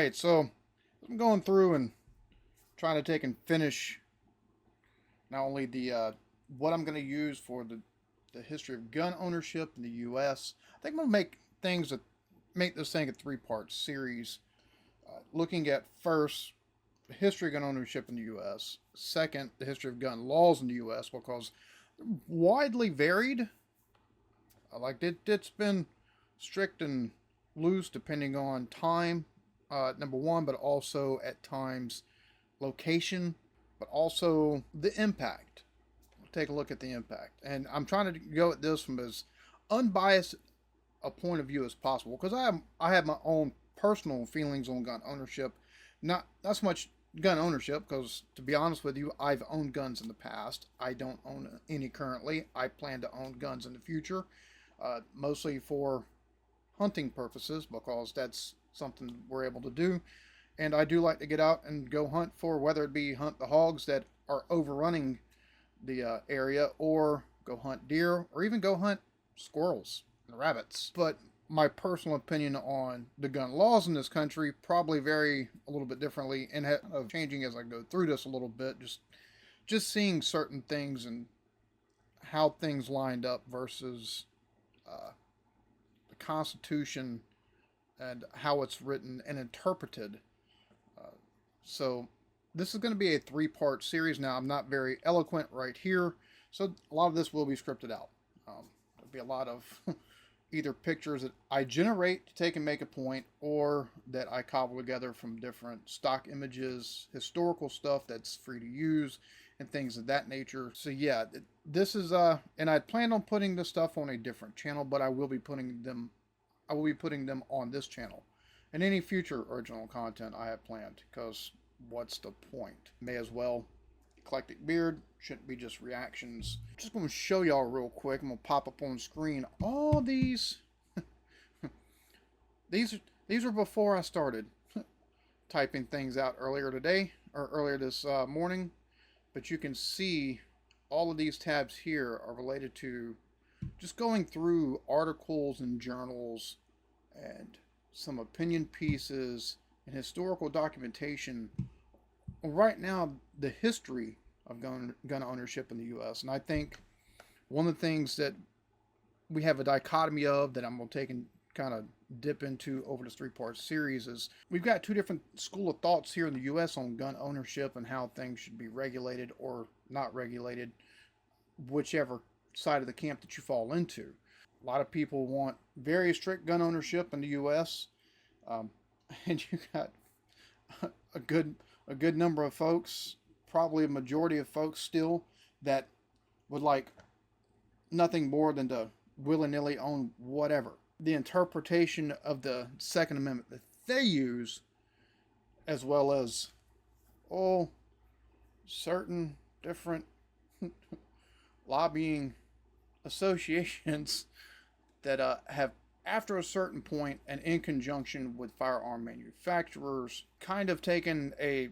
Alright, so I'm going through and trying to take and finish not only the what I'm going to use for the history of gun ownership in the U.S. I think I'm going to make this thing a three-part series, looking at first the history of gun ownership in the U.S., second the history of gun laws in the U.S. because they're widely varied. It's been strict and loose depending on time, number one, but also at times location, but also the impact. We'll take a look at the impact. And I'm trying to go at this from as unbiased a point of view as possible because I have my own personal feelings on gun ownership. Not so much gun ownership because, to be honest with you, I've owned guns in the past. I don't own any currently. I plan to own guns in the future, mostly for hunting purposes because that's something we're able to do. And I do like to get out and go hunt for whether it be hunt the hogs that are overrunning the area, or go hunt deer, or even go hunt squirrels and rabbits. But my personal opinion on the gun laws in this country probably vary a little bit differently and of changing as I go through this a little bit. Just seeing certain things and how things lined up versus the Constitution and how it's written and interpreted. So this is going to be a three-part series. Now, I'm not very eloquent right here, so a lot of this will be scripted out. There'll be a lot of either pictures that I generate to take and make a point, or that I cobble together from different stock images, historical stuff that's free to use, and things of that nature. So yeah, this is and I'd planned on putting this stuff on a different channel, but I will be putting them on this channel. And any future original content I have planned, because what's the point? May as well. Eclectic Beard shouldn't be just reactions. Just going to show y'all real quick. I'm going to pop up on screen all these. these are before I started typing things out earlier today, or earlier this morning. But you can see all of these tabs here are related to just going through articles and journals and some opinion pieces and historical documentation right now, the history of gun ownership in the U.S. And I think one of the things that we have a dichotomy of that I'm going to take and kind of dip into over this three-part series is we've got two different school of thoughts here in the U.S. on gun ownership and how things should be regulated or not regulated, whichever side of the camp that you fall into. A lot of people want very strict gun ownership in the U.S., and you got a good number of folks, probably a majority of folks still, that would like nothing more than to willy-nilly own whatever. The interpretation of the Second Amendment that they use, as well as certain different lobbying associations that have, after a certain point and in conjunction with firearm manufacturers, kind of taken the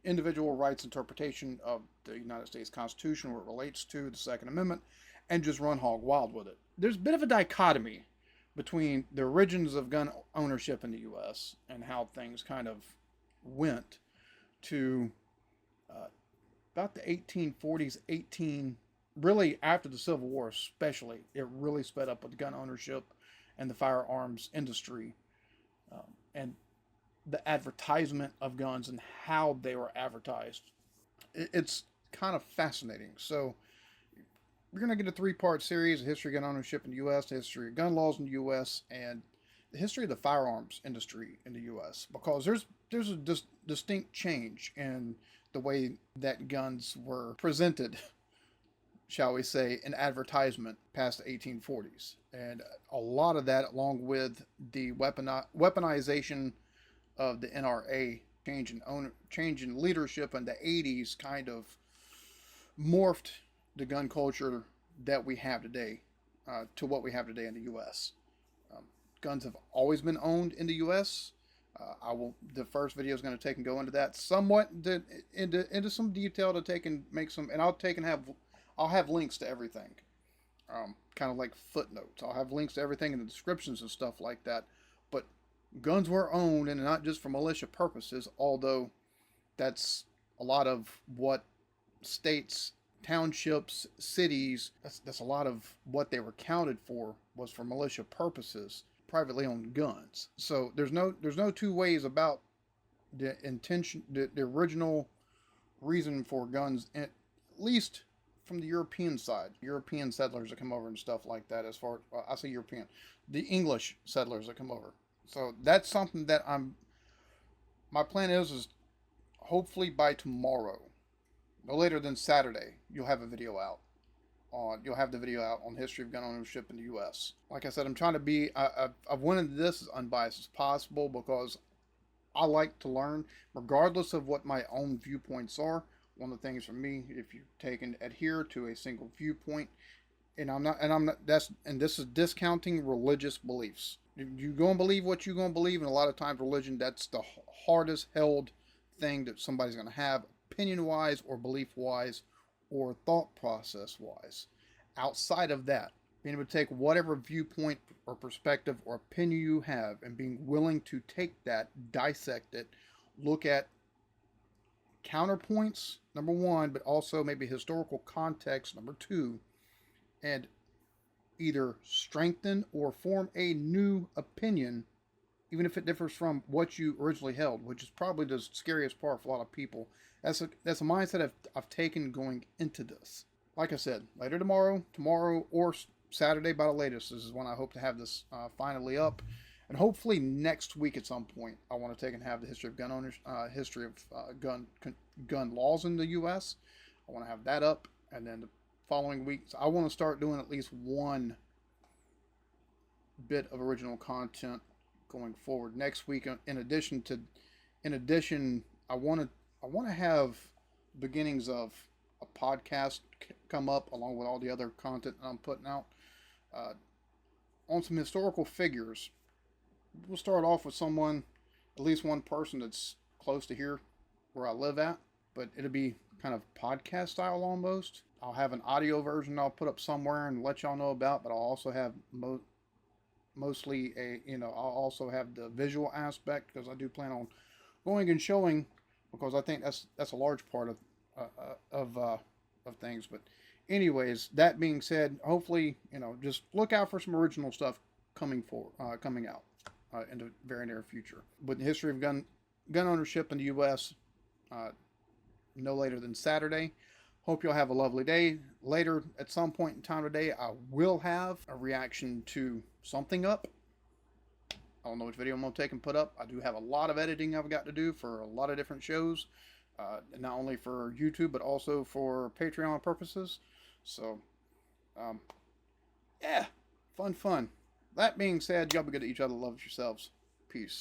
individual rights interpretation of the United States Constitution where it relates to the Second Amendment and just run hog wild with it. There's a bit of a dichotomy between the origins of gun ownership in the U.S. and how things kind of went to about the 1840s, really after the Civil War especially. It really sped up with gun ownership and the firearms industry, and the advertisement of guns and how they were advertised. It's kind of fascinating. So we're going to get a three-part series: the history of gun ownership in the U.S., the history of gun laws in the U.S., and the history of the firearms industry in the U.S., because there's a distinct change in the way that guns were presented, shall we say, in advertisement past the 1840s. And a lot of that, along with the weaponization of the NRA, change in leadership in the 80s, kind of morphed the gun culture that we have today to what we have today in the U.S. Guns have always been owned in the U.S. The first video is going to take and go into that somewhat, into some detail to take and make some, and I'll have links to everything, kind of like footnotes. I'll have links to everything in the descriptions and stuff like that. But guns were owned, and not just for militia purposes, although that's a lot of what states, townships, cities, that's a lot of what they were counted for was for militia purposes, privately owned guns. So there's no two ways about the intention, the original reason for guns, at least from the European side, European settlers that come over and stuff like that. As far I say European, the English settlers that come over. So that's something that my plan is hopefully by tomorrow, no later than Saturday, you'll have a video out. You'll have the video out on the history of gun ownership in the U.S. Like I said, I'm trying to be. I've wanted this as unbiased as possible because I like to learn, regardless of what my own viewpoints are. One of the things for me, if you take and adhere to a single viewpoint, this is discounting religious beliefs. You go and believe what you're going to believe, and a lot of times religion, that's the hardest held thing that somebody's going to have, opinion wise or belief wise or thought process wise. Outside of that, being able to take whatever viewpoint or perspective or opinion you have and being willing to take that, dissect it, look at counterpoints, number one, but also maybe historical context, number two, and either strengthen or form a new opinion, even if it differs from what you originally held, which is probably the scariest part for a lot of people. That's a mindset I've taken going into this. Like I said, later tomorrow or Saturday by the latest, this is when I hope to have this finally up. And hopefully next week at some point, I want to take and have the history of gun owners, history of gun laws in the U.S. I want to have that up, and then the following week, I want to start doing at least one bit of original content going forward. Next week, in addition, I want to have beginnings of a podcast come up along with all the other content that I'm putting out on some historical figures. We'll start off with someone, at least one person that's close to here where I live at, but it'll be kind of podcast style almost. I'll have an audio version I'll put up somewhere and let y'all know about, but I'll also have mostly I'll also have the visual aspect, because I do plan on going and showing, because I think that's a large part of things. But anyways, that being said, hopefully, just look out for some original stuff coming out in the very near future. With the history of gun ownership in the U.S., no later than Saturday. Hope you'll have a lovely day. Later, at some point in time today, I will have a reaction to something up. I don't know which video I'm going to take and put up. I do have a lot of editing I've got to do for a lot of different shows. Not only for YouTube, but also for Patreon purposes. So, yeah, fun. That being said, y'all be good to each other. Love yourselves. Peace.